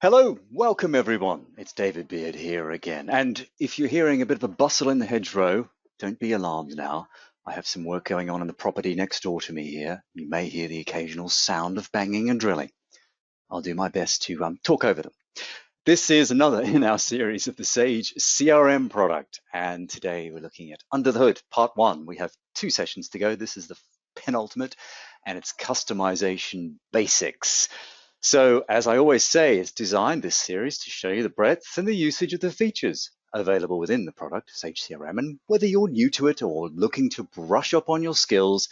Hello, welcome everyone. It's David Beard here again. And if you're hearing a bit of a bustle in the hedgerow, don't be alarmed now. I have some work going on in the property next door to me here. You may hear the occasional sound of banging and drilling. I'll do my best to talk over them. This is another in our series of the Sage CRM product. And today we're looking at Under the Hood, part 1. We have 2 sessions to go. This is the penultimate, and it's Customization Basics. So as I always say, it's designed, this series, to show you the breadth and the usage of the features available within the product, Sage CRM. And whether you're new to it or looking to brush up on your skills,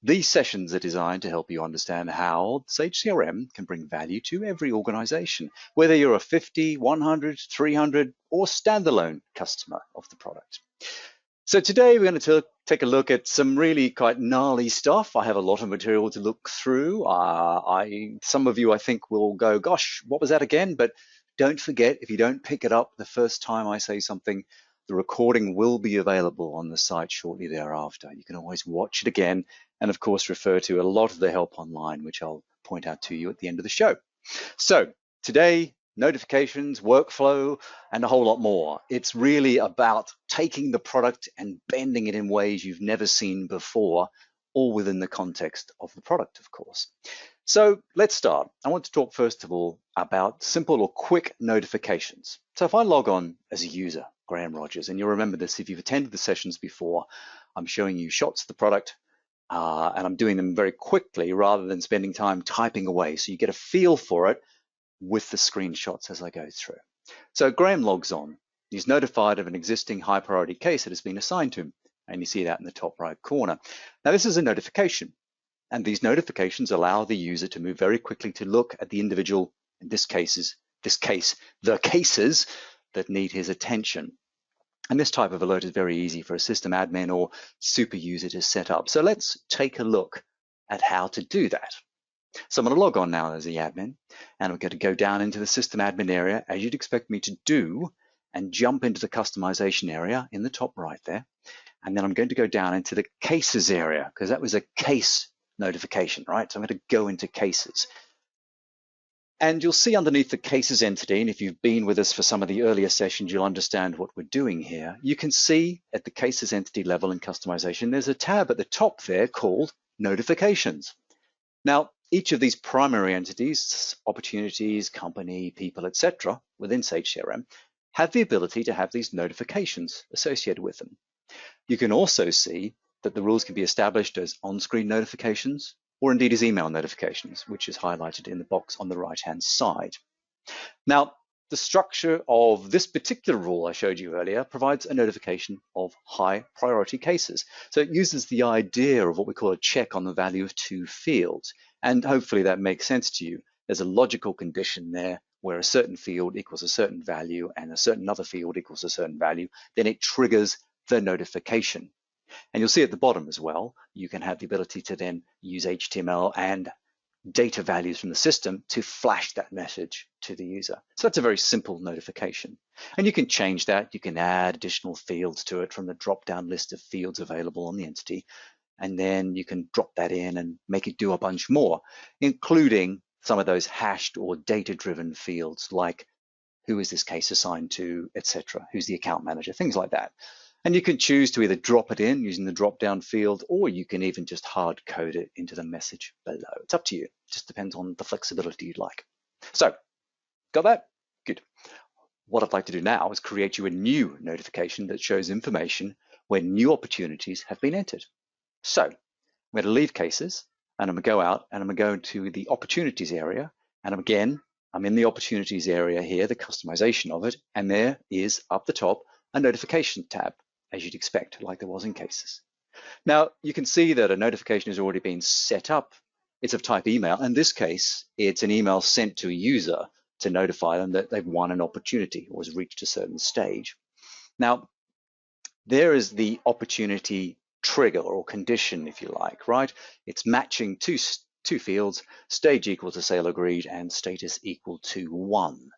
these sessions are designed to help you understand how Sage CRM can bring value to every organization, whether you're a 50, 100, 300, or standalone customer of the product. So today we're going to take a look at some really quite gnarly stuff. I have a lot of material to look through. Some of you, I think, will go, gosh, what was that again? But don't forget, if you don't pick it up the first time I say something, the recording will be available on the site shortly thereafter. You can always watch it again and, of course, refer to a lot of the help online, which I'll point out to you at the end of the show. So today, notifications, workflow, and a whole lot more. It's really about taking the product and bending it in ways you've never seen before, all within the context of the product, of course. So let's start. I want to talk first of all about simple or quick notifications. So if I log on as a user, Graham Rogers, and you'll remember this if you've attended the sessions before, I'm showing you shots of the product, and I'm doing them very quickly rather than spending time typing away. So you get a feel for it with the screenshots as I go through. So Graham logs on. He's notified of an existing high priority case that has been assigned to him. And you see that in the top right corner. Now this is a notification. And these notifications allow the user to move very quickly to look at the individual, in the cases that need his attention. And this type of alert is very easy for a system admin or super user to set up. So let's take a look at how to do that. So I'm going to log on now as the admin, and I'm going to go down into the system admin area, as you'd expect me to do, and jump into the customization area in the top right there. And then I'm going to go down into the cases area, because that was a case notification, right? So I'm going to go into cases. And you'll see underneath the cases entity, and if you've been with us for some of the earlier sessions, you'll understand what we're doing here. You can see at the cases entity level in customization, there's a tab at the top there called notifications. Now, each of these primary entities, opportunities, company, people, etc., within Sage CRM, have the ability to have these notifications associated with them. You can also see that the rules can be established as on-screen notifications or indeed as email notifications, which is highlighted in the box on the right-hand side. Now, the structure of this particular rule I showed you earlier provides a notification of high priority cases. So it uses the idea of what we call a check on the value of 2 fields. And hopefully that makes sense to you. There's a logical condition there where a certain field equals a certain value and a certain other field equals a certain value. Then it triggers the notification. And you'll see at the bottom as well, you can have the ability to then use HTML and data values from the system to flash that message to the user. So that's a very simple notification. And you can change that. You can add additional fields to it from the drop-down list of fields available on the entity. And then you can drop that in and make it do a bunch more, including some of those hashed or data-driven fields like who is this case assigned to, etc., who's the account manager, things like that. And you can choose to either drop it in using the drop-down field, or you can even just hard code it into the message below. It's up to you. It just depends on the flexibility you'd like. So, got that? Good. What I'd like to do now is create you a new notification that shows information when new opportunities have been entered. So, I'm going to leave cases, and I'm going to go out, and I'm going to go into the opportunities area. And again, I'm in the opportunities area here, the customization of it, and there is, up the top, a notification tab, as you'd expect, like there was in cases. Now, you can see that a notification has already been set up. It's of type email. In this case, it's an email sent to a user to notify them that they've won an opportunity or has reached a certain stage. Now, there is the opportunity trigger or condition, if you like, right? It's matching two fields, stage equal to sale agreed and status equal to 1.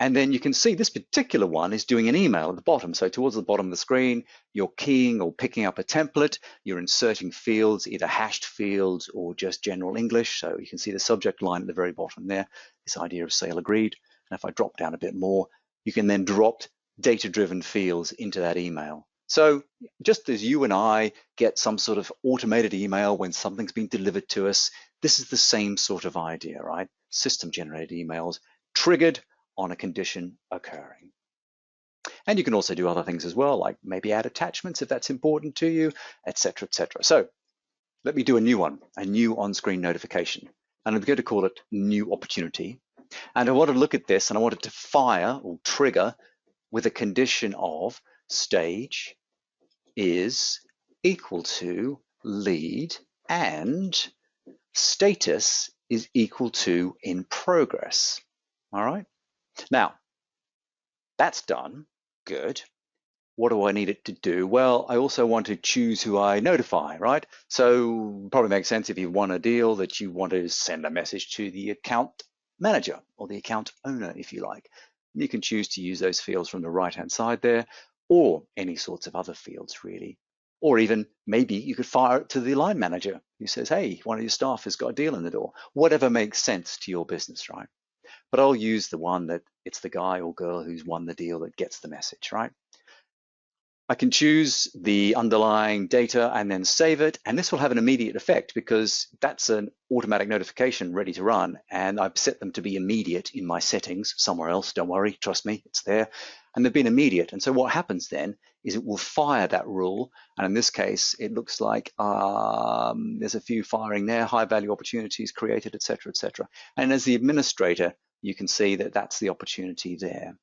And then you can see this particular one is doing an email at the bottom. So towards the bottom of the screen, you're keying or picking up a template, you're inserting fields, either hashed fields or just general English. So you can see the subject line at the very bottom there. this idea of sale agreed. And if I drop down a bit more, you can then drop data-driven fields into that email. So just as you and I get some sort of automated email when something's been delivered to us, this is the same sort of idea, right? System-generated emails triggered on a condition occurring. And you can also do other things as well, like maybe add attachments if that's important to you, etc., etc. So let me do a new one, a new on-screen notification. And I'm going to call it new opportunity. And I want to look at this and I want it to fire or trigger with a condition of stage is equal to lead and status is equal to in progress. All right. Now, that's done. Good. What do I need it to do? Well, I also want to choose who I notify, right? So probably makes sense if you won a deal that you want to send a message to the account manager or the account owner, if you like. You can choose to use those fields from the right-hand side there, or any sorts of other fields, really. Or even maybe you could fire it to the line manager who says, hey, one of your staff has got a deal in the door. Whatever makes sense to your business, right? But I'll use the one that it's the guy or girl who's won the deal that gets the message, right? I can choose the underlying data and then save it, and this will have an immediate effect because that's an automatic notification ready to run, and I've set them to be immediate in my settings somewhere else. Don't worry, trust me, it's there, and they've been immediate. And so what happens then is it will fire that rule, and in this case, it looks like there's a few firing there, high value opportunities created, etc., etc. And as the administrator, you can see that that's the opportunity there.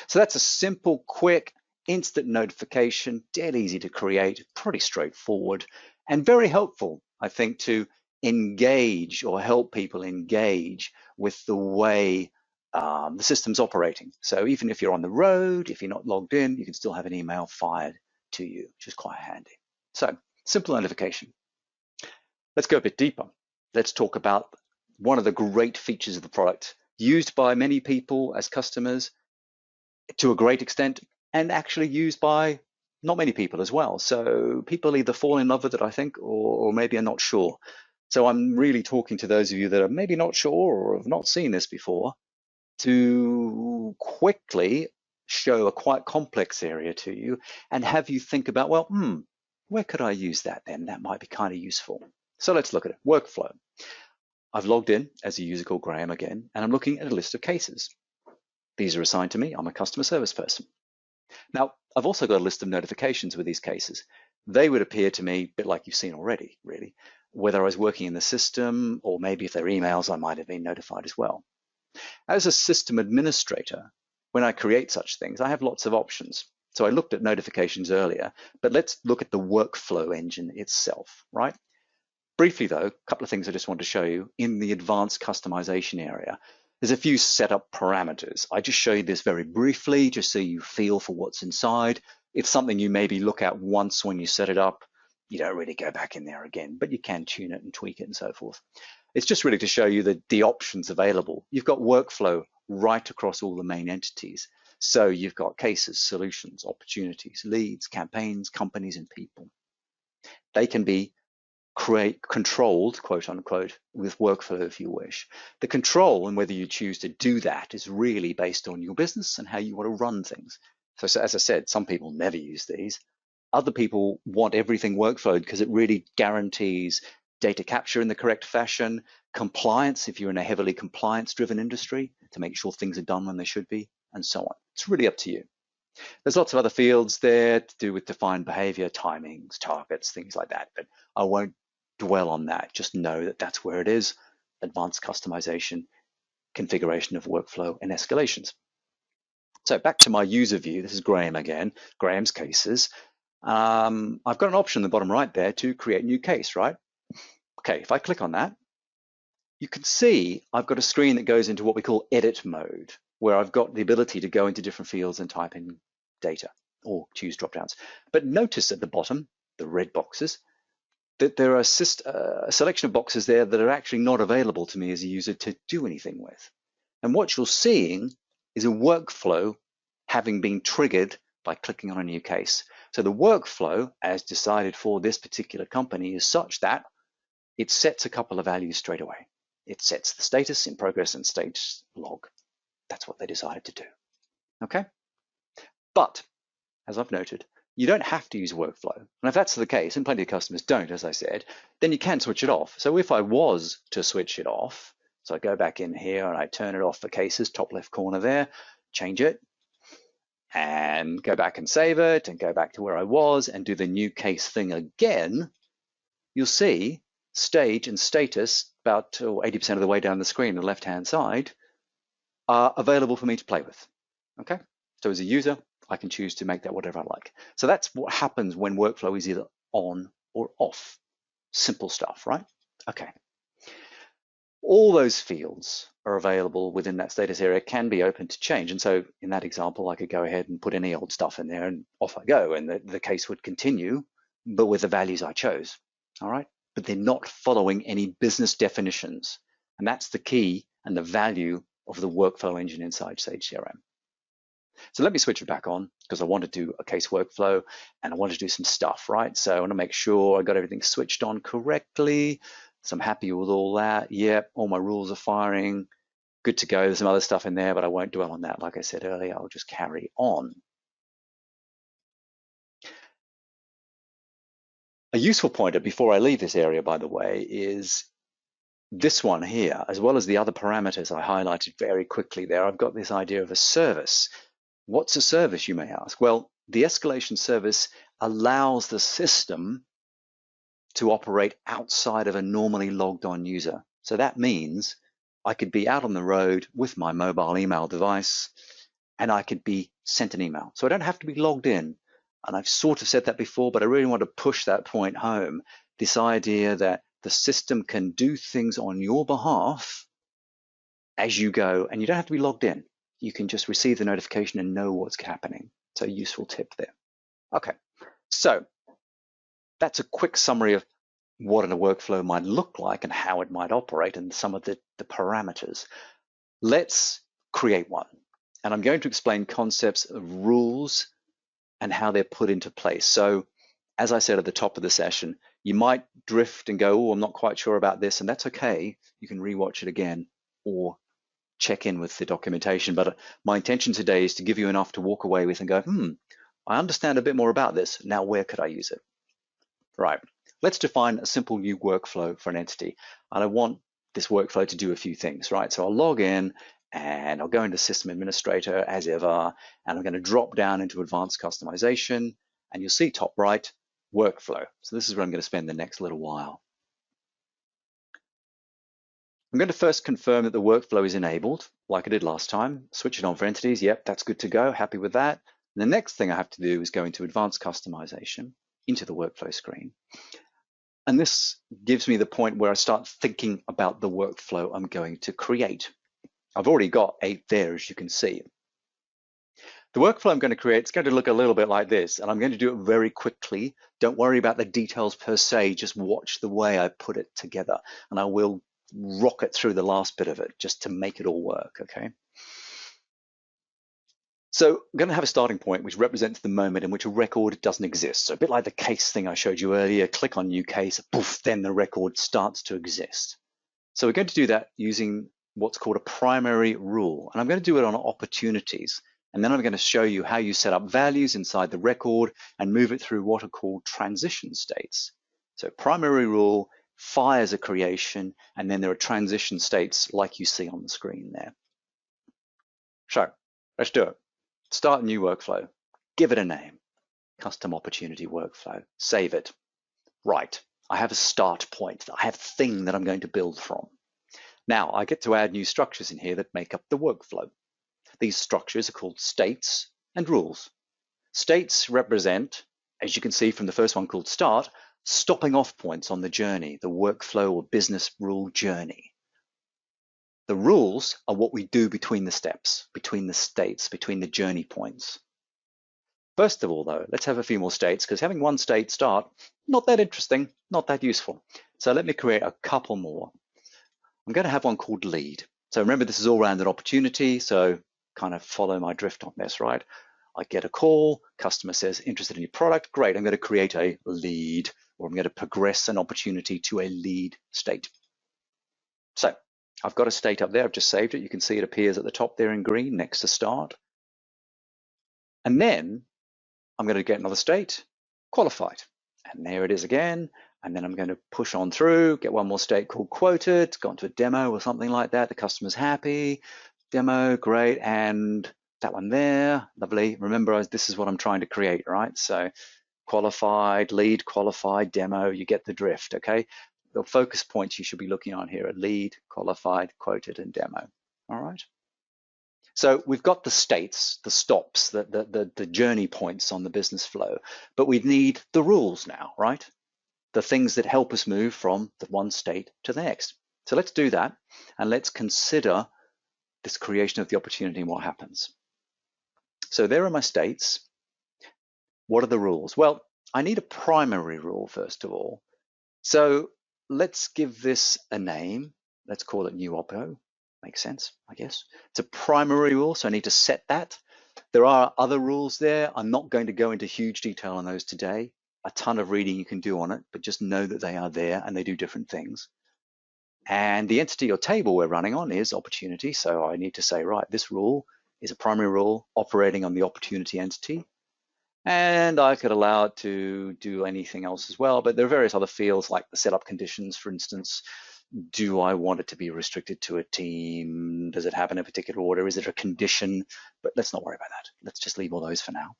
So that's a simple, quick, instant notification, dead easy to create, pretty straightforward, and very helpful, I think, to engage or help people engage with the way the system's operating. So even if you're on the road, if you're not logged in, you can still have an email fired to you, which is quite handy. So simple notification. Let's go a bit deeper. Let's talk about one of the great features of the product used by many people as customers to a great extent, and actually used by not many people as well. So people either fall in love with it, I think, or maybe are not sure. So I'm really talking to those of you that are maybe not sure or have not seen this before to quickly show a quite complex area to you and have you think about, well, where could I use that then? That might be kind of useful. So let's look at it. Workflow. I've logged in as a user called Graham again, and I'm looking at a list of cases. These are assigned to me. I'm a customer service person. Now, I've also got a list of notifications with these cases. They would appear to me a bit like you've seen already, really, whether I was working in the system or maybe if they're emails, I might have been notified as well. As a system administrator, when I create such things, I have lots of options. So I looked at notifications earlier, but let's look at the workflow engine itself, right? Briefly though, a couple of things I just want to show you in the advanced customization area. There's a few setup parameters. I just show you this very briefly, just so you feel for what's inside. It's something you maybe look at once when you set it up. You don't really go back in there again, but you can tune it and tweak it and so forth. It's just really to show you the options available. You've got workflow right across all the main entities. So you've got cases, solutions, opportunities, leads, campaigns, companies, and people. They can be controlled, quote unquote, with workflow if you wish. The control and whether you choose to do that is really based on your business and how you want to run things. So as I said, some people never use these. Other people want everything workflowed because it really guarantees data capture in the correct fashion, compliance if you're in a heavily compliance-driven industry to make sure things are done when they should be, and so on. It's really up to you. There's lots of other fields there to do with defined behavior, timings, targets, things like that, but I won't dwell on that. Just know that that's where it is. Advanced customization, configuration of workflow, and escalations. So back to my user view. This is Graham again, Graham's cases. I've got an option in the bottom right there to create a new case, right? Okay, if I click on that, you can see I've got a screen that goes into what we call edit mode, where I've got the ability to go into different fields and type in data or choose dropdowns. But notice at the bottom, the red boxes, that there are a selection of boxes there that are actually not available to me as a user to do anything with. And what you're seeing is a workflow having been triggered by clicking on a new case. So the workflow, as decided for this particular company, is such that it sets a couple of values straight away. it sets the status, in progress, and status log. That's what they decided to do. Okay? But, as I've noted, you don't have to use workflow. And if that's the case, and plenty of customers don't, as I said, then you can switch it off. So if I was to switch it off, so I go back in here and I turn it off for cases, top left corner there, change it, and go back and save it, and go back to where I was and do the new case thing again, you'll see stage and status about 80% of the way down the screen on the left-hand side are available for me to play with. Okay? So as a user, I can choose to make that whatever I like. So that's what happens when workflow is either on or off. Simple stuff, right? Okay. All those fields are available within that status area, can be open to change. And so in that example, I could go ahead and put any old stuff in there and off I go, and the case would continue, but with the values I chose, all right? But they're not following any business definitions. And that's the key and the value of the workflow engine inside Sage CRM. So let me switch it back on because I want to do a case workflow and I want to do some stuff, right? So I want to make sure I got everything switched on correctly. So I'm happy with all that. Yep, all my rules are firing. Good to go. There's some other stuff in there, but I won't dwell on that. Like I said earlier, I'll just carry on. A useful pointer before I leave this area, by the way, is this one here, as well as the other parameters I highlighted very quickly there. I've got this idea of a service. What's a service, you may ask? Well, the escalation service allows the system to operate outside of a normally logged on user. So that means I could be out on the road with my mobile email device and I could be sent an email. So I don't have to be logged in. And I've sort of said that before, but I really want to push that point home. This idea that the system can do things on your behalf as you go, and you don't have to be logged in. You can just receive the notification and know what's happening. So a useful tip there. Okay, so that's a quick summary of what a workflow might look like and how it might operate and some of the parameters. Let's create one. And I'm going to explain concepts of rules and how they're put into place. So as I said at the top of the session, you might drift and go, oh, I'm not quite sure about this, and that's okay. You can rewatch it again or check in with the documentation. But my intention today is to give you enough to walk away with and go, I understand a bit more about this. Now, where could I use it? Right, let's define a simple new workflow for an entity. And I want this workflow to do a few things, right? So I'll log in and I'll go into System Administrator as ever, and I'm going to drop down into Advanced Customization, and you'll see top right, Workflow. So this is where I'm going to spend the next little while. I'm going to first confirm that the workflow is enabled, like I did last time. Switch it on for entities. Yep, that's good to go. Happy with that. And the next thing I have to do is go into Advanced Customization, into the workflow screen. And this gives me the point where I start thinking about the workflow I'm going to create. I've already got 8 there, as you can see. The workflow I'm going to create is going to look a little bit like this, and I'm going to do it very quickly. Don't worry about the details per se, just watch the way I put it together, and I will rocket through the last bit of it just to make it all work, okay? So I'm going to have a starting point which represents the moment in which a record doesn't exist. So a bit like the case thing I showed you earlier, click on new case, poof, then the record starts to exist. So we're going to do that using what's called a primary rule. And I'm going to do it on opportunities. And then I'm going to show you how you set up values inside the record and move it through what are called transition states. So primary rule fires a creation, and then there are transition states like you see on the screen there. So let's do it. Start a new workflow. Give it a name. Custom opportunity workflow. Save it. Right. I have a start point. I have a thing that I'm going to build from. Now I get to add new structures in here that make up the workflow. These structures are called states and rules. States represent, as you can see from the first one called start, stopping off points on the journey, the workflow or business rule journey. The rules are what we do between the steps, between the states, between the journey points. First of all, though, let's have a few more states, because having one state start, not that interesting, not that useful. So let me create a couple more. I'm going to have one called lead. So remember, this is all around an opportunity, so kind of follow my drift on this, right? I get a call, customer says, interested in your product, great, I'm going to create a lead, or I'm going to progress an opportunity to a lead state. So I've got a state up there. I've just saved it. You can see it appears at the top there in green next to start. And then I'm going to get another state, qualified. And there it is again. And then I'm going to push on through, get one more state called quoted, go into a demo or something like that. The customer's happy. Demo, great. And that one there, lovely. Remember, this is what I'm trying to create, right? So qualified, lead, qualified, demo, you get the drift, okay? The focus points you should be looking on here are lead, qualified, quoted, and demo, all right? So we've got the states, the stops, the journey points on the business flow, but we need the rules now, right? The things that help us move from the one state to the next. So let's do that, and let's consider this creation of the opportunity and what happens. So there are my states. What are the rules? Well, I need a primary rule, first of all. So let's give this a name. Let's call it new oppo. Makes sense, I guess. It's a primary rule, so I need to set that. There are other rules there. I'm not going to go into huge detail on those today. A ton of reading you can do on it, but just know that they are there and they do different things. And the entity or table we're running on is opportunity. So I need to say, right, this rule is a primary rule operating on the opportunity entity. And I could allow it to do anything else as well, but there are various other fields like the setup conditions, for instance. Do I want it to be restricted to a team? Does it happen in a particular order? Is it a condition? But let's not worry about that. Let's just leave all those for now.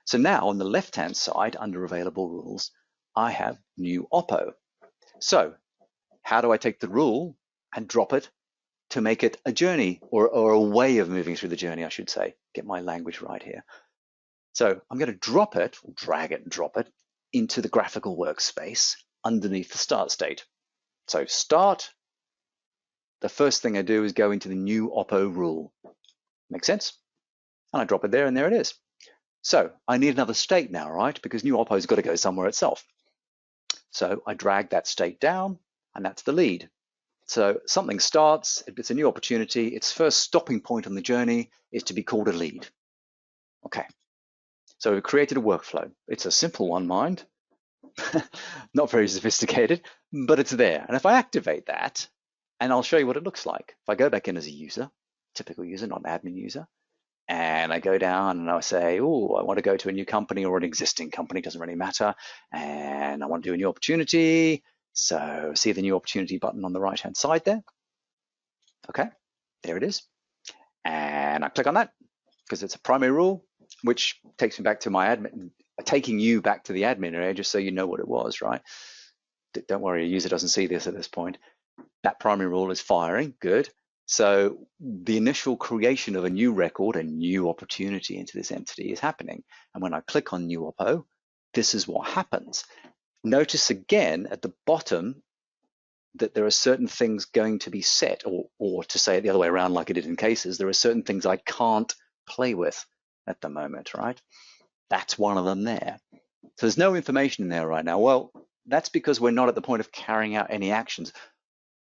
So now on the left-hand side, under available rules, I have new oppo. So how do I take the rule and drop it to make it a journey or a way of moving through the journey, I should say. Get my language right here. So I'm going to drop it, or drag it and drop it, into the graphical workspace underneath the start state. So start, the first thing I do is go into the new oppo rule. Make sense? And I drop it there, and there it is. So I need another state now, right? Because new oppo's got to go somewhere itself. So I drag that state down, and that's the lead. So something starts, it's a new opportunity, its first stopping point on the journey is to be called a lead. Okay. So we've created a workflow. It's a simple one, mind. Not very sophisticated, but it's there. And if I activate that, and I'll show you what it looks like. If I go back in as a user, typical user, not an admin user, and I go down and I say, oh, I want to go to a new company or an existing company, doesn't really matter, and I want to do a new opportunity. So see the new opportunity button on the right-hand side there. Okay, there it is. And I click on that because it's a primary rule, which takes me back to my admin, taking you back to the admin area, just so you know what it was, right? Don't worry, a user doesn't see this at this point. That primary rule is firing, good. So the initial creation of a new record, a new opportunity into this entity is happening. And when I click on new oppo, this is what happens. Notice again at the bottom that there are certain things going to be set, or to say it the other way around like it did in cases, there are certain things I can't play with at the moment, right? That's one of them there. So there's no information in there right now. Well, that's because we're not at the point of carrying out any actions.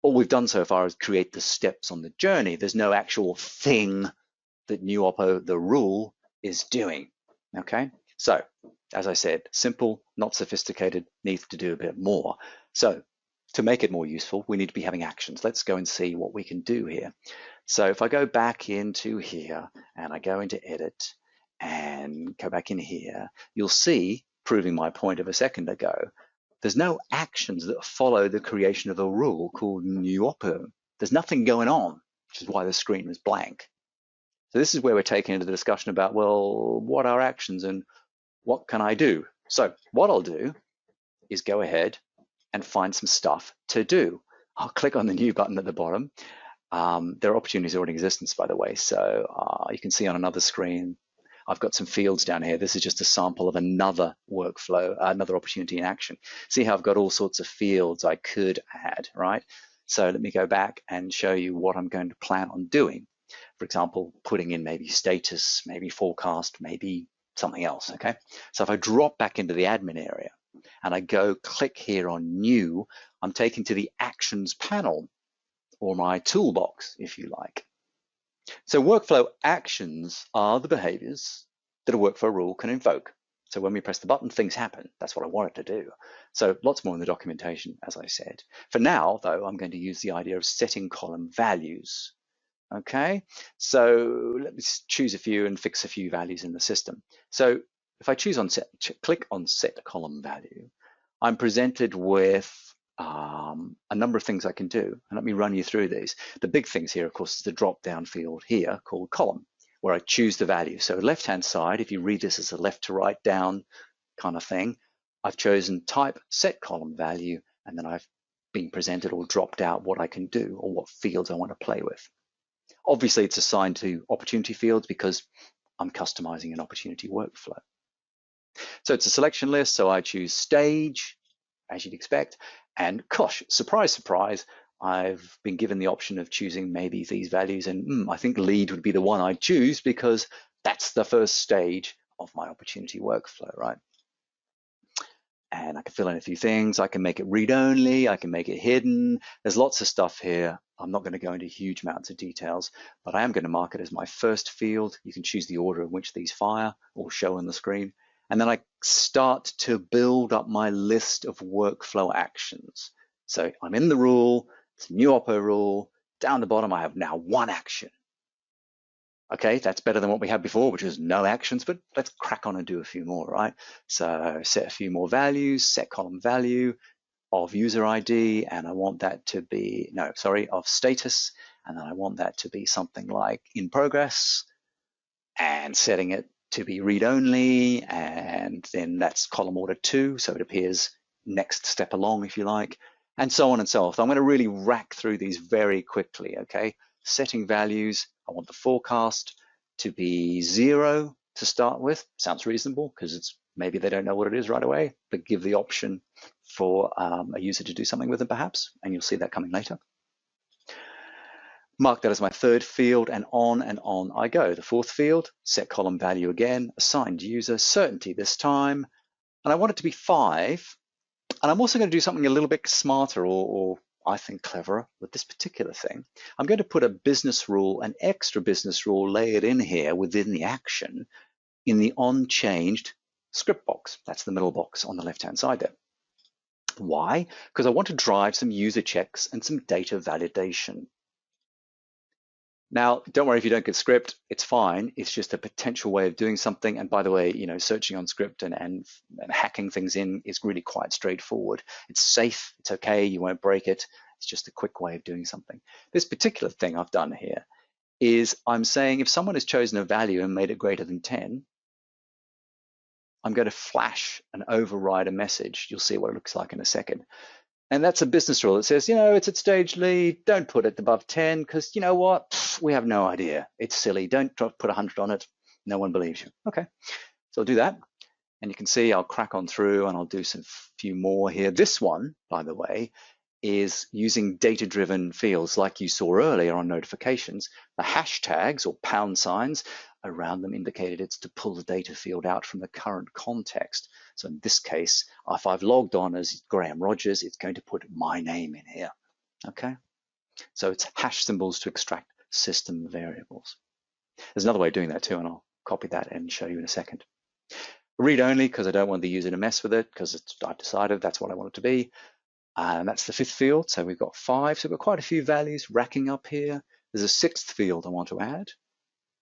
All we've done so far is create the steps on the journey. There's no actual thing that new oppo, the rule, is doing, okay? So, as I said, simple, not sophisticated, needs to do a bit more. So, to make it more useful, we need to be having actions. Let's go and see what we can do here. So if I go back into here and I go into edit and go back in here, you'll see, proving my point of a second ago, there's no actions that follow the creation of a rule called new oppo. There's nothing going on, which is why the screen was blank. So this is where we're taking into the discussion about, well, what are actions and what can I do? So what I'll do is go ahead and find some stuff to do. I'll click on the new button at the bottom. There are opportunities already in existence, by the way. So you can see on another screen, I've got some fields down here. This is just a sample of another workflow, another opportunity in action. See how I've got all sorts of fields I could add, right? So let me go back and show you what I'm going to plan on doing. For example, putting in maybe status, maybe forecast, maybe something else, okay? So if I drop back into the admin area and I go click here on new, I'm taken to the actions panel, or my toolbox, if you like. So workflow actions are the behaviors that a workflow rule can invoke. So when we press the button, things happen. That's what I want it to do. So lots more in the documentation, as I said. For now, though, I'm going to use the idea of setting column values. Okay, so let me choose a few and fix a few values in the system. So if I click on set column value, I'm presented with a number of things I can do. And let me run you through these. The big things here, of course, is the drop-down field here called column, where I choose the value. So left-hand side, if you read this as a left to right down kind of thing, I've chosen type set column value, and then I've been presented or dropped out what I can do or what fields I want to play with. Obviously, it's assigned to opportunity fields because I'm customizing an opportunity workflow. So it's a selection list, so I choose stage, as you'd expect, and gosh, surprise, surprise, I've been given the option of choosing maybe these values, and I think lead would be the one I'd choose because that's the first stage of my opportunity workflow, right? And I can fill in a few things. I can make it read-only, I can make it hidden. There's lots of stuff here. I'm not going to go into huge amounts of details, but I am going to mark it as my first field. You can choose the order in which these fire or show on the screen. And then I start to build up my list of workflow actions. So I'm in the rule, it's a new oppo rule. Down the bottom, I have now one action. Okay, that's better than what we had before, which was no actions, but let's crack on and do a few more, right? So set a few more values, set column value of user ID, and I want that to be, of status, and then I want that to be something like in progress, and setting it to be read only, and then that's column order 2, so it appears next step along, if you like, and so on and so forth. I'm going to really rack through these very quickly, okay? Setting values, I want the forecast to be 0 to start with. Sounds reasonable because it's maybe they don't know what it is right away, but give the option for a user to do something with it perhaps, and you'll see that coming later. Mark that as my third field, and on I go. The fourth field, set column value again, assigned user, certainty this time, and I want it to be 5. And I'm also going to do something a little bit smarter or I think cleverer with this particular thing. I'm going to put a business rule, an extra business rule layered in here within the action in the on-changed script box. That's the middle box on the left-hand side there. Why? Because I want to drive some user checks and some data validation. Now, don't worry if you don't get script, it's fine. It's just a potential way of doing something. And by the way, searching on script and hacking things in is really quite straightforward. It's safe, it's okay, you won't break it. It's just a quick way of doing something. This particular thing I've done here is I'm saying if someone has chosen a value and made it greater than 10, I'm going to flash and override a message. You'll see what it looks like in a second. And that's a business rule that says, it's at stage lead, don't put it above 10, because you know what? We have no idea. It's silly. Don't put 100 on it. No one believes you. Okay, so I'll do that. And you can see I'll crack on through and I'll do some few more here. This one, by the way, is using data-driven fields like you saw earlier on notifications. The hashtags or pound signs around them indicated it's to pull the data field out from the current context. So in this case, if I've logged on as Graham Rogers, it's going to put my name in here, okay? So it's hash symbols to extract system variables. There's another way of doing that too, and I'll copy that and show you in a second. Read only, because I don't want the user to mess with it, because I've decided that's what I want it to be. And that's the 5th field, so we've got 5. So we've got quite a few values racking up here. There's a 6th field I want to add.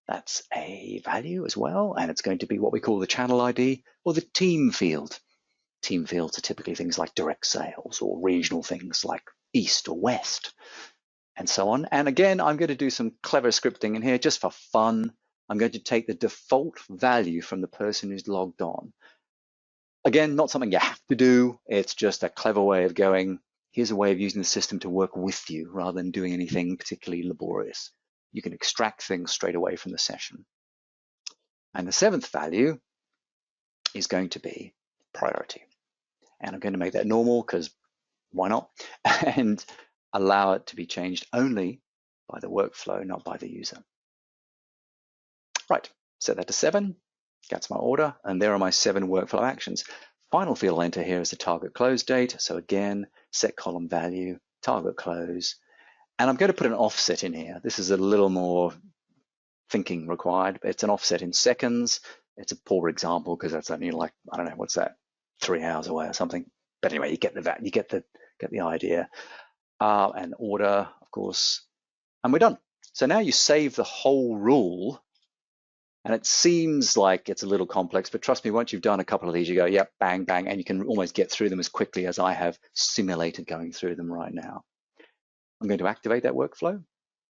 That's a value as well, and it's going to be what we call the channel ID or the team field. Team fields are typically things like direct sales or regional things like east or west and so on. And again, I'm going to do some clever scripting in here just for fun. I'm going to take the default value from the person who's logged on. Again, not something you have to do. It's just a clever way of going, here's a way of using the system to work with you rather than doing anything particularly laborious. You can extract things straight away from the session. And the 7th value is going to be priority. And I'm going to make that normal because why not? And allow it to be changed only by the workflow, not by the user. Right, set that to 7. That's my order. And there are my 7 workflow actions. Final field I'll enter here is the target close date. So again, set column value, target close. And I'm going to put an offset in here. This is a little more thinking required. It's an offset in seconds. It's a poor example because that's only like, I don't know, what's that, 3 hours away or something. But anyway, you get the idea. And order, of course, and we're done. So now you save the whole rule, and it seems like it's a little complex, but trust me, once you've done a couple of these, you go, yep, bang, bang, and you can almost get through them as quickly as I have simulated going through them right now. I'm going to activate that workflow.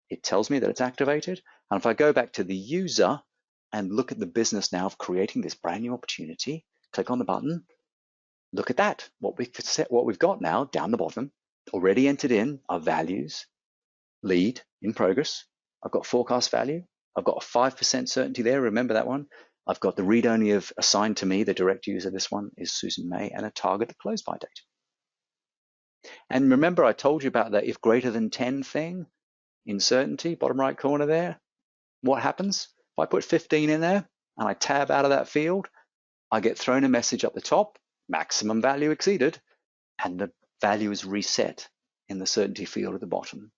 It tells me that it's activated. And if I go back to the user and look at the business now of creating this brand new opportunity, click on the button, look at that, what we've got now down the bottom, already entered in our values, lead in progress. I've got forecast value. I've got a 5% certainty there. Remember that one. I've got the read only of assigned to me, the direct user. This one is Susan May, and a target the close by date. And remember, I told you about that if greater than 10 thing in certainty, bottom right corner there. What happens? If I put 15 in there and I tab out of that field, I get thrown a message up the top, maximum value exceeded, and the value is reset in the certainty field at the bottom.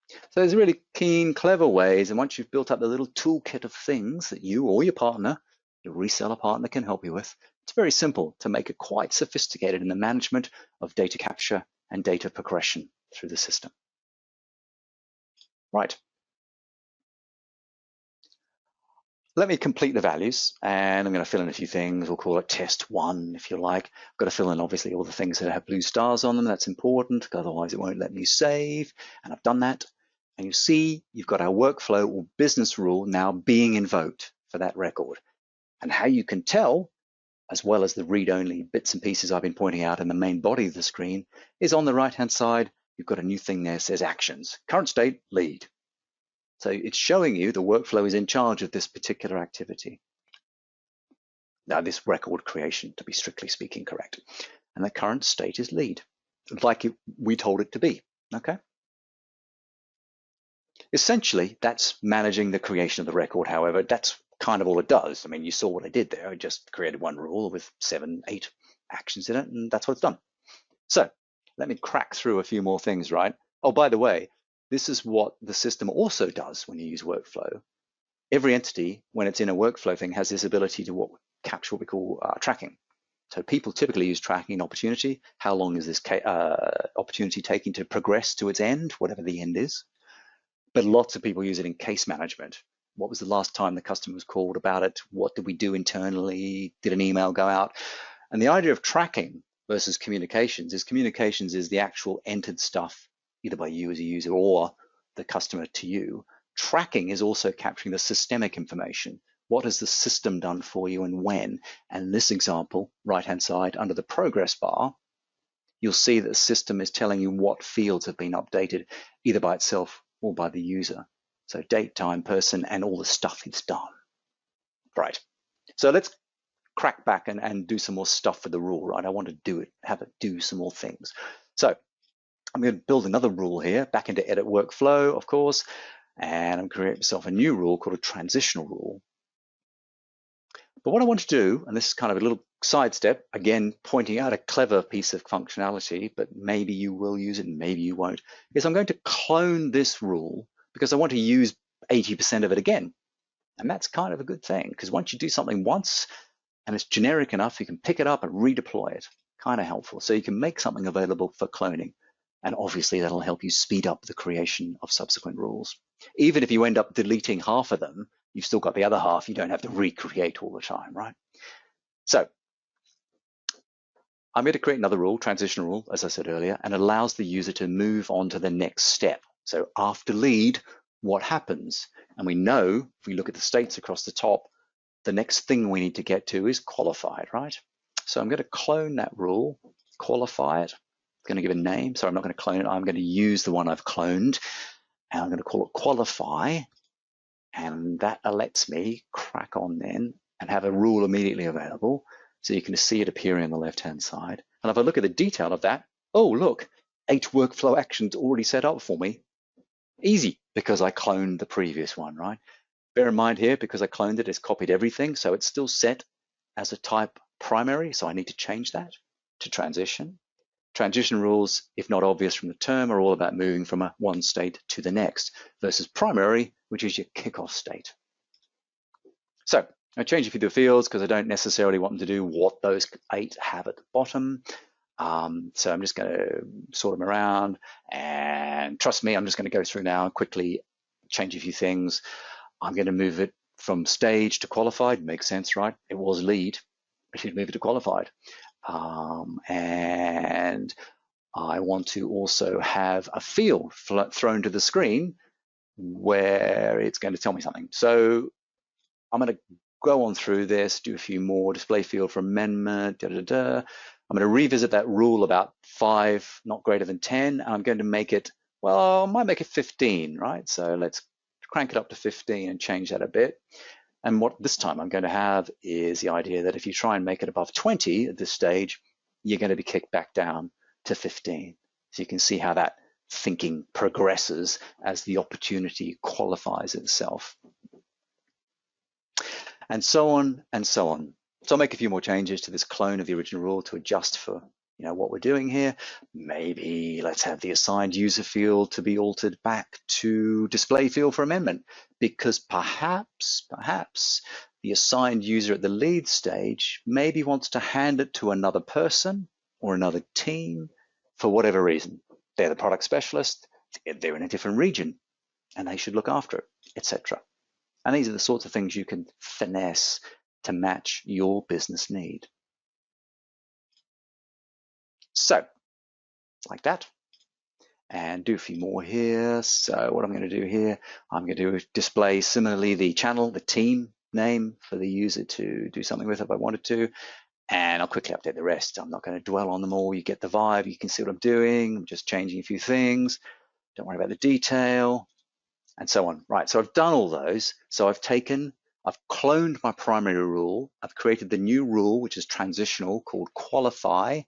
So there's really keen, clever ways, and once you've built up the little toolkit of things that you or your partner, your reseller partner, can help you with, it's very simple to make it quite sophisticated in the management of data capture and data progression through the system. Right. Let me complete the values, and I'm going to fill in a few things. We'll call it test 1 if you like. I've got to fill in obviously all the things that have blue stars on them. That's important, otherwise it won't let me save, and I've done that. And you see you've got our workflow or business rule now being invoked for that record. And how you can tell, as well as the read-only bits and pieces I've been pointing out in the main body of the screen, is on the right-hand side, you've got a new thing there that says actions. Current state, lead. So it's showing you the workflow is in charge of this particular activity. Now, this record creation, to be strictly speaking, correct. And the current state is lead, like we told it to be, okay? Essentially, that's managing the creation of the record. However, that's kind of all it does. I mean, you saw what I did there. I just created one rule with 7, 8 actions in it, and that's what it's done. So let me crack through a few more things, right? Oh, by the way, this is what the system also does when you use workflow. Every entity, when it's in a workflow thing, has this ability to capture what we call tracking. So people typically use tracking in opportunity. How long is this opportunity taking to progress to its end, whatever the end is? But lots of people use it in case management. What was the last time the customer was called about it? What did we do internally? Did an email go out? And the idea of tracking versus communications is the actual entered stuff, either by you as a user or the customer to you. Tracking is also capturing the systemic information. What has the system done for you and when? And in this example, right-hand side, under the progress bar, you'll see that the system is telling you what fields have been updated, either by itself or by the user. So date, time, person, and all the stuff it's done. Right. So let's crack back and do some more stuff for the rule, right? I want to have it do some more things. So I'm going to build another rule here, back into edit workflow, of course, and I'm going to create myself a new rule called a transitional rule. But what I want to do, and this is kind of a little sidestep, again, pointing out a clever piece of functionality, but maybe you will use it and maybe you won't, is I'm going to clone this rule because I want to use 80% of it again. And that's kind of a good thing, because once you do something once and it's generic enough, you can pick it up and redeploy it. Kind of helpful. So you can make something available for cloning. And obviously that'll help you speed up the creation of subsequent rules. Even if you end up deleting half of them, you've still got the other half. You don't have to recreate all the time, right? So I'm going to create another rule, transition rule, as I said earlier, and it allows the user to move on to the next step. So after lead, what happens? And we know, if we look at the states across the top, the next thing we need to get to is qualified, right? So I'm going to clone that rule, qualify it. I'm going to give a name. So I'm not going to clone it. I'm going to use the one I've cloned, and I'm going to call it qualify. And that lets me crack on then and have a rule immediately available. So you can see it appearing on the left-hand side. And if I look at the detail of that, oh, look, 8 workflow actions already set up for me. Easy, because I cloned the previous one, right? Bear in mind here, because I cloned it, it's copied everything. So it's still set as a type primary. So I need to change that to transition. Transition rules, if not obvious from the term, are all about moving from one state to the next versus primary, which is your kickoff state. So I change a few of the fields because I don't necessarily want them to do what those 8 have at the bottom. So I'm just going to sort them around, and trust me, I'm just going to go through now and quickly change a few things. I'm going to move it from stage to qualified. Makes sense, right? It was lead. I should move it to qualified. And I want to also have a field thrown to the screen where it's going to tell me something. So I'm going to go on through this, do a few more, display field for amendment, I'm going to revisit that rule about 5, not greater than 10, and I'm going to make it, well, I might make it 15, right? So let's crank it up to 15 and change that a bit. And what this time I'm going to have is the idea that if you try and make it above 20 at this stage, you're going to be kicked back down to 15. So you can see how that thinking progresses as the opportunity qualifies itself. And so on and so on. So I'll make a few more changes to this clone of the original rule to adjust for what we're doing here. Maybe let's have the assigned user field to be altered back to display field for amendment, because perhaps the assigned user at the lead stage maybe wants to hand it to another person or another team for whatever reason. They're the product specialist, they're in a different region, and they should look after it, etc. And these are the sorts of things you can finesse to match your business need. So, like that. And do a few more here. So what I'm going to do here, I'm going to display similarly the channel, the team name for the user to do something with if I wanted to. And I'll quickly update the rest. I'm not going to dwell on them all. You get the vibe. You can see what I'm doing. I'm just changing a few things. Don't worry about the detail. And so on. Right, so I've done all those. So I've cloned my primary rule. I've created the new rule, which is transitional, called qualify.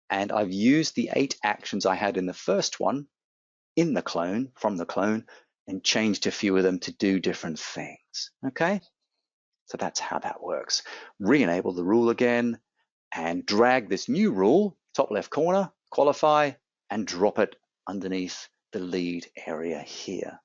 And I've used the 8 actions I had in the first one in the clone, from the clone, and changed a few of them to do different things. Okay, so that's how that works. Re-enable the rule again and drag this new rule, top left corner, qualify, and drop it underneath the lead area here.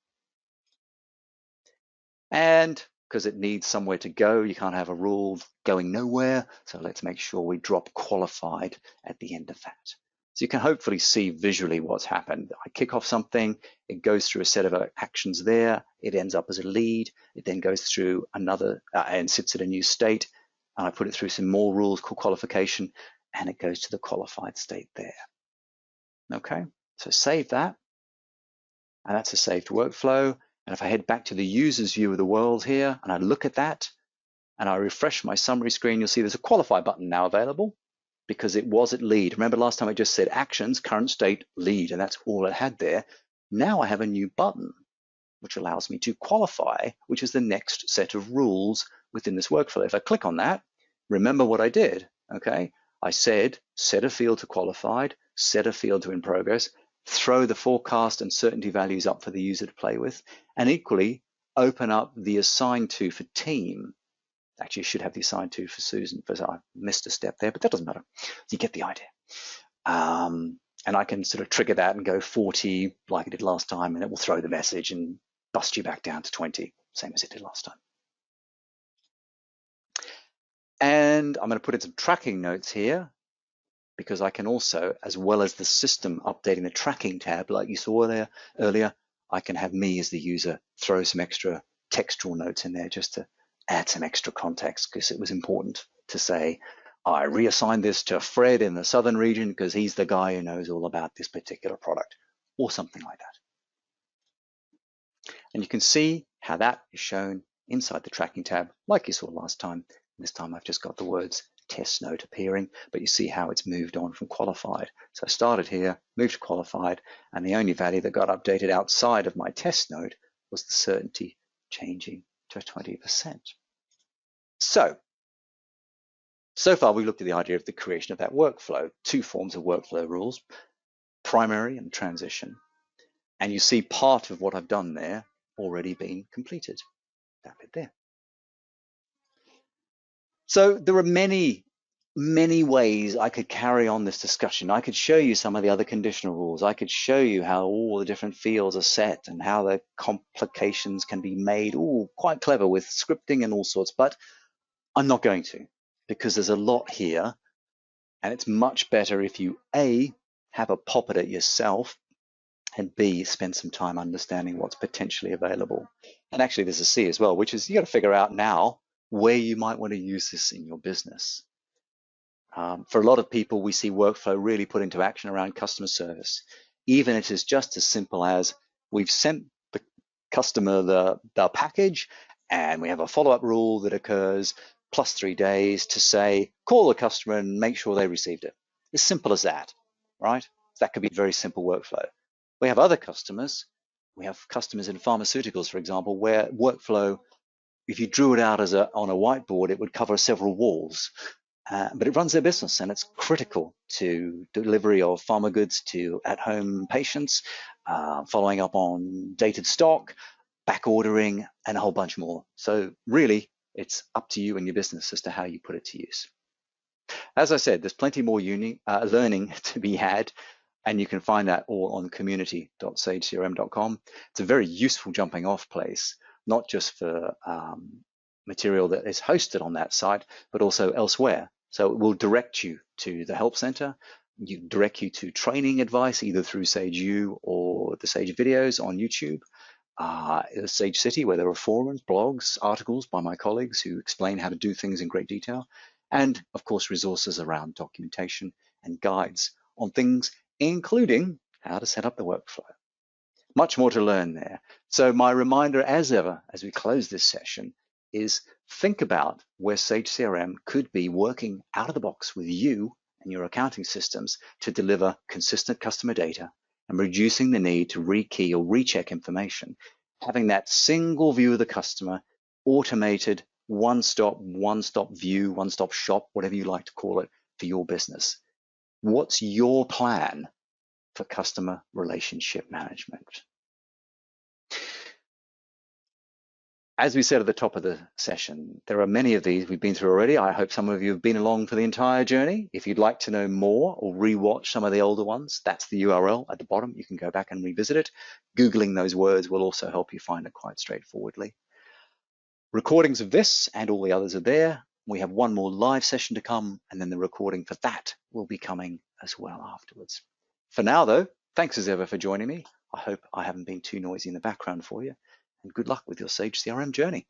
And because it needs somewhere to go, you can't have a rule going nowhere. So let's make sure we drop qualified at the end of that. So you can hopefully see visually what's happened. I kick off something, it goes through a set of actions there, it ends up as a lead, it then goes through another and sits at a new state, and I put it through some more rules called qualification, and it goes to the qualified state there. Okay, so save that, and that's a saved workflow. And if I head back to the user's view of the world here, and I look at that, and I refresh my summary screen, you'll see there's a qualify button now available because it was at lead. Remember last time I just said actions, current state, lead, and that's all it had there. Now I have a new button, which allows me to qualify, which is the next set of rules within this workflow. If I click on that, remember what I did, okay? I said, set a field to qualified, set a field to in progress, throw the forecast and certainty values up for the user to play with, and equally open up the assign to for team. Actually, you should have the assigned to for Susan, because I missed a step there, but that doesn't matter. You get the idea. And I can sort of trigger that and go 40 like I did last time, and it will throw the message and bust you back down to 20, same as it did last time. And I'm going to put in some tracking notes here, because I can also, as well as the system updating the tracking tab like you saw there earlier, I can have me as the user throw some extra textual notes in there just to add some extra context, because it was important to say, I reassigned this to Fred in the southern region because he's the guy who knows all about this particular product, or something like that. And you can see how that is shown inside the tracking tab like you saw last time. This time I've just got the words test note appearing, but you see how it's moved on from qualified. So I started here, moved to qualified, and the only value that got updated outside of my test note was the certainty changing to 20%. So far we looked at the idea of the creation of that workflow, 2 forms of workflow rules, primary and transition. And you see part of what I've done there already being completed, that bit there. So there are many ways I could carry on this discussion. I could show you some of the other conditional rules. I could show you how all the different fields are set and how the complications can be made. All quite clever with scripting and all sorts. But I'm not going to, because there's a lot here, and it's much better if you A, have a pop at it yourself, and B, spend some time understanding what's potentially available. And actually there's a C as well, which is you got to figure out now where you might want to use this in your business. For a lot of people, we see workflow really put into action around customer service. Even if it's just as simple as we've sent the customer the package and we have a follow-up rule that occurs plus 3 days to say, call the customer and make sure they received it. As simple as that, right? That could be a very simple workflow. We have other customers. We have customers in pharmaceuticals, for example, where workflow, if you drew it out as on a whiteboard, it would cover several walls. But it runs their business, and it's critical to delivery of pharma goods to at-home patients, following up on dated stock, back ordering, and a whole bunch more. So really, it's up to you and your business as to how you put it to use. As I said, there's plenty more learning to be had, and you can find that all on community.sagecrm.com. It's a very useful jumping off place, not just for material that is hosted on that site, but also elsewhere. So it will direct you to the Help Center, direct you to training advice, either through Sage U or the Sage videos on YouTube, Sage City, where there are forums, blogs, articles by my colleagues who explain how to do things in great detail, and of course, resources around documentation and guides on things, including how to set up the workflow. Much more to learn there. So my reminder, as ever, as we close this session, is think about where Sage CRM could be working out of the box with you and your accounting systems to deliver consistent customer data and reducing the need to rekey or recheck information. Having that single view of the customer, automated, one-stop view, one-stop shop, whatever you like to call it, for your business. What's your plan for customer relationship management? As we said at the top of the session, there are many of these we've been through already. I hope some of you have been along for the entire journey. If you'd like to know more or rewatch some of the older ones, that's the URL at the bottom. You can go back and revisit it. Googling those words will also help you find it quite straightforwardly. Recordings of this and all the others are there. We have one more live session to come, and then the recording for that will be coming as well afterwards. For now, though, thanks as ever for joining me. I hope I haven't been too noisy in the background for you, and good luck with your Sage CRM journey.